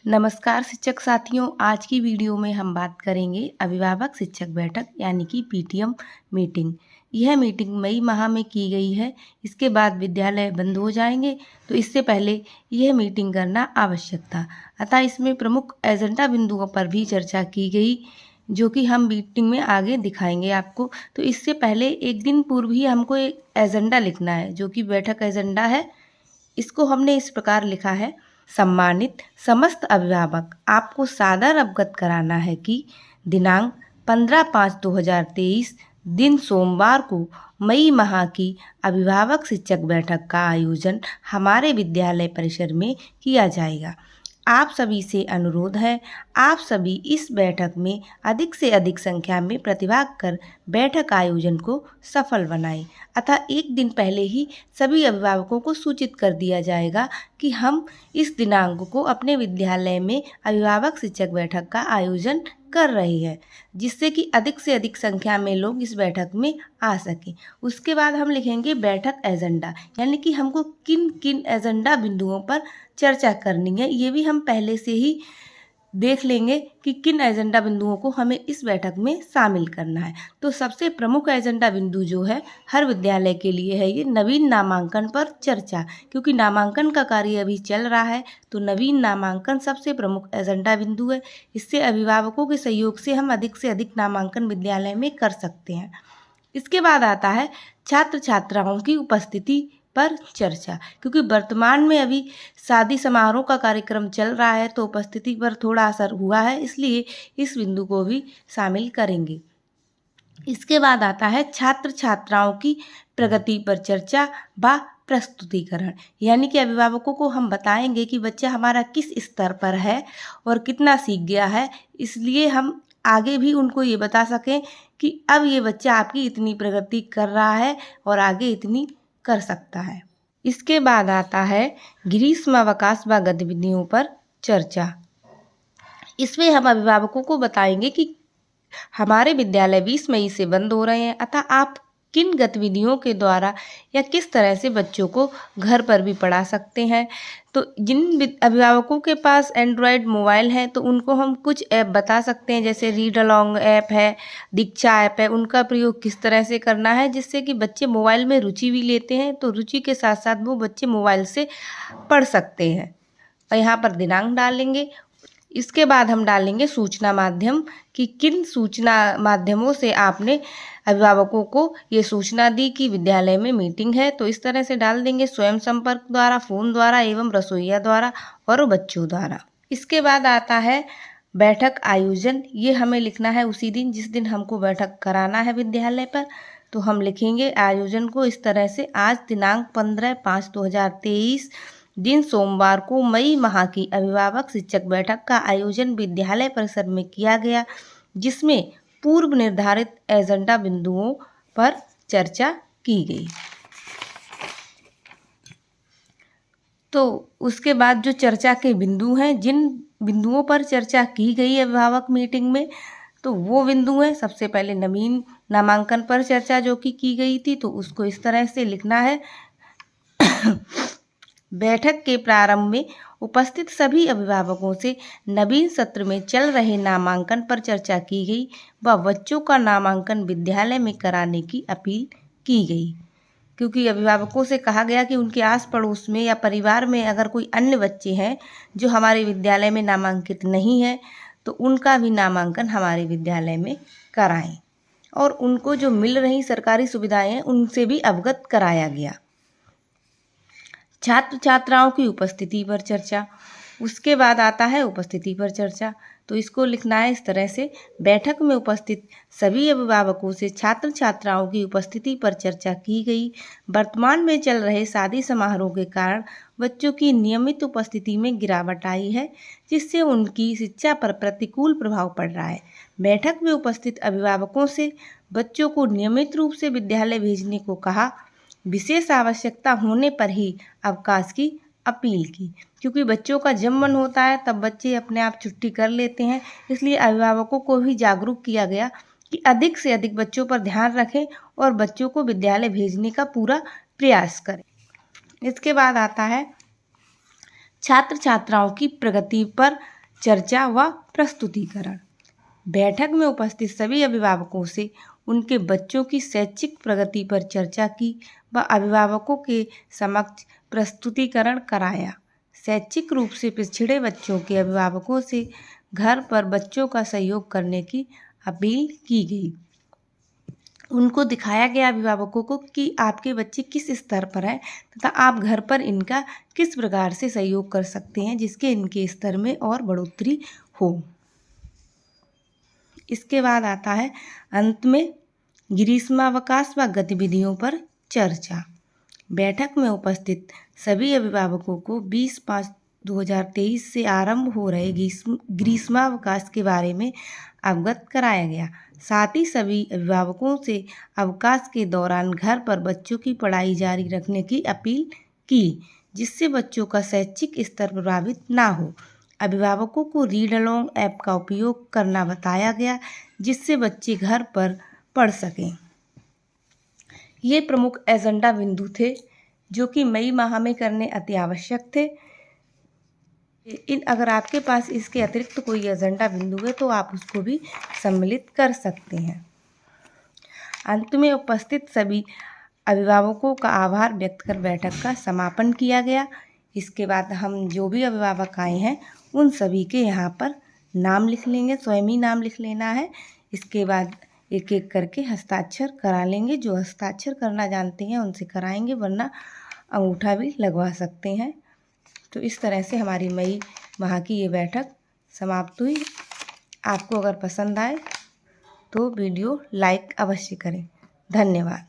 नमस्कार शिक्षक साथियों, आज की वीडियो में हम बात करेंगे अभिभावक शिक्षक बैठक यानी कि पीटीएम मीटिंग। यह मीटिंग मई माह में की गई है। इसके बाद विद्यालय बंद हो जाएंगे, तो इससे पहले यह मीटिंग करना आवश्यक था। अतः इसमें प्रमुख एजेंडा बिंदुओं पर भी चर्चा की गई, जो कि हम मीटिंग में आगे दिखाएंगे आपको। तो इससे पहले एक दिन पूर्व ही हमको एक एजेंडा लिखना है, जो कि बैठक एजेंडा है। इसको हमने इस प्रकार लिखा है। सम्मानित समस्त अभिभावक, आपको सादर अवगत कराना है कि दिनांक 15/5/2023 दिन सोमवार को मई माह की अभिभावक शिक्षक बैठक का आयोजन हमारे विद्यालय परिसर में किया जाएगा। आप सभी से अनुरोध है, आप सभी इस बैठक में अधिक से अधिक संख्या में प्रतिभाग कर बैठक आयोजन को सफल बनाएं। अतः एक दिन पहले ही सभी अभिभावकों को सूचित कर दिया जाएगा कि हम इस दिनांक को अपने विद्यालय में अभिभावक शिक्षक बैठक का आयोजन कर रहे हैं, जिससे कि अधिक से अधिक संख्या में लोग इस बैठक में आ सकें। उसके बाद हम लिखेंगे बैठक एजेंडा, यानी कि हमको किन किन एजेंडा बिंदुओं पर चर्चा करनी है। ये भी हम पहले से ही देख लेंगे कि किन एजेंडा बिंदुओं को हमें इस बैठक में शामिल करना है। तो सबसे प्रमुख एजेंडा बिंदु जो है हर विद्यालय के लिए है ये नवीन नामांकन पर चर्चा, क्योंकि नामांकन का कार्य अभी चल रहा है। तो नवीन नामांकन सबसे प्रमुख एजेंडा बिंदु है। इससे अभिभावकों के सहयोग से हम अधिक से अधिक नामांकन विद्यालय में कर सकते हैं। इसके बाद आता है छात्र छात्राओं की उपस्थिति पर चर्चा, क्योंकि वर्तमान में अभी शादी समारोह का कार्यक्रम चल रहा है, तो उपस्थिति पर थोड़ा असर हुआ है, इसलिए इस बिंदु को भी शामिल करेंगे। इसके बाद आता है छात्र छात्राओं की प्रगति पर चर्चा व प्रस्तुतिकरण, यानी कि अभिभावकों को हम बताएंगे कि बच्चा हमारा किस स्तर पर है और कितना सीख गया है, इसलिए हम आगे भी उनको ये बता सकें कि अब ये बच्चा आपकी इतनी प्रगति कर रहा है और आगे इतनी कर सकता है। इसके बाद आता है ग्रीष्मावकाश व गतिविधियों पर चर्चा। इसमें हम अभिभावकों को बताएंगे कि हमारे विद्यालय 20 मई से बंद हो रहे हैं, अतः आप किन गतिविधियों के द्वारा या किस तरह से बच्चों को घर पर भी पढ़ा सकते हैं। तो जिन अभिभावकों के पास एंड्रॉयड मोबाइल है, तो उनको हम कुछ ऐप बता सकते हैं, जैसे रीड अलॉन्ग ऐप है, दीक्षा ऐप है। उनका प्रयोग किस तरह से करना है, जिससे कि बच्चे मोबाइल में रुचि भी लेते हैं, तो रुचि के साथ साथ वो बच्चे मोबाइल से पढ़ सकते हैं। और यहाँ पर दिनांक डालेंगे। इसके बाद हम डालेंगे सूचना माध्यम, कि किन सूचना माध्यमों से आपने अभिभावकों को ये सूचना दी कि विद्यालय में मीटिंग है। तो इस तरह से डाल देंगे स्वयं संपर्क द्वारा, फ़ोन द्वारा एवं रसोइया द्वारा और बच्चों द्वारा। इसके बाद आता है बैठक आयोजन। ये हमें लिखना है उसी दिन जिस दिन हमको बैठक कराना है विद्यालय पर। तो हम लिखेंगे आयोजन को इस तरह से, आज दिनांक 15/5/2023 दिन सोमवार को मई माह की अभिभावक शिक्षक बैठक का आयोजन विद्यालय परिसर में किया गया, जिसमें पूर्व निर्धारित एजेंडा बिंदुओं पर चर्चा की गई। तो उसके बाद जो चर्चा के बिंदु हैं, जिन बिंदुओं पर चर्चा की गई अभिभावक मीटिंग में, तो वो बिंदु हैं। सबसे पहले नवीन नामांकन पर चर्चा जो कि की गई थी, तो उसको इस तरह से लिखना है। बैठक के प्रारंभ में उपस्थित सभी अभिभावकों से नवीन सत्र में चल रहे नामांकन पर चर्चा की गई व बच्चों का नामांकन विद्यालय में कराने की अपील की गई, क्योंकि अभिभावकों से कहा गया कि उनके आस पड़ोस में या परिवार में अगर कोई अन्य बच्चे हैं जो हमारे विद्यालय में नामांकित नहीं है, तो उनका भी नामांकन हमारे विद्यालय में कराएं और उनको जो मिल रही सरकारी सुविधाएं हैं उनसे भी अवगत कराया गया। छात्र छात्राओं की उपस्थिति पर चर्चा। उसके बाद आता है उपस्थिति पर चर्चा, तो इसको लिखना है इस तरह से, बैठक में उपस्थित सभी अभिभावकों से छात्र छात्राओं की उपस्थिति पर चर्चा की गई। वर्तमान में चल रहे शादी समारोह के कारण बच्चों की नियमित उपस्थिति में गिरावट आई है, जिससे उनकी शिक्षा पर प्रतिकूल प्रभाव पड़ रहा है। बैठक में उपस्थित अभिभावकों से बच्चों को नियमित रूप से विद्यालय भेजने को कहा, विशेष आवश्यकता होने पर ही अवकाश की अपील की, क्योंकि बच्चों का जब मन होता है तब बच्चे अपने आप छुट्टी कर लेते हैं। इसलिए अभिभावकों को भी जागरूक किया गया कि अधिक से अधिक बच्चों पर ध्यान रखें और बच्चों को विद्यालय भेजने का पूरा प्रयास करें। इसके बाद आता है छात्र छात्राओं की प्रगति पर चर्चा व प्रस्तुतिकरण। बैठक में उपस्थित सभी अभिभावकों से उनके बच्चों की शैक्षिक प्रगति पर चर्चा की व अभिभावकों के समक्ष प्रस्तुतिकरण कराया। शैक्षिक रूप से पिछड़े बच्चों के अभिभावकों से घर पर बच्चों का सहयोग करने की अपील की गई। उनको दिखाया गया अभिभावकों को कि आपके बच्चे किस स्तर पर हैं तथा आप घर पर इनका किस प्रकार से सहयोग कर सकते हैं जिसके इनके स्तर में और बढ़ोतरी हो। इसके बाद आता है अंत में ग्रीष्मावकाश व गतिविधियों पर चर्चा। बैठक में उपस्थित सभी अभिभावकों को 20/5/2023 से आरंभ हो रहे ग्रीष्मावकाश के बारे में अवगत कराया गया। साथ ही सभी अभिभावकों से अवकाश के दौरान घर पर बच्चों की पढ़ाई जारी रखने की अपील की जिससे बच्चों का शैक्षिक स्तर प्रभावित ना हो। अभिभावकों को रीड अलोंग ऐप का उपयोग करना बताया गया जिससे बच्चे घर पर पढ़ सकें। ये प्रमुख एजेंडा बिंदु थे जो कि मई माह में करने अति आवश्यक थे। अगर आपके पास इसके अतिरिक्त कोई एजेंडा बिंदु है तो आप उसको भी सम्मिलित कर सकते हैं। अंत में उपस्थित सभी अभिभावकों का आभार व्यक्त कर बैठक का समापन किया गया। इसके बाद हम जो भी अभिभावक आए हैं उन सभी के यहाँ पर नाम लिख लेंगे, स्वयं ही नाम लिख लेना है। इसके बाद एक एक करके हस्ताक्षर करा लेंगे। जो हस्ताक्षर करना जानते हैं उनसे कराएंगे, वरना अंगूठा भी लगवा सकते हैं। तो इस तरह से हमारी मई माह की ये बैठक समाप्त हुई। आपको अगर पसंद आए तो वीडियो लाइक अवश्य करें। धन्यवाद।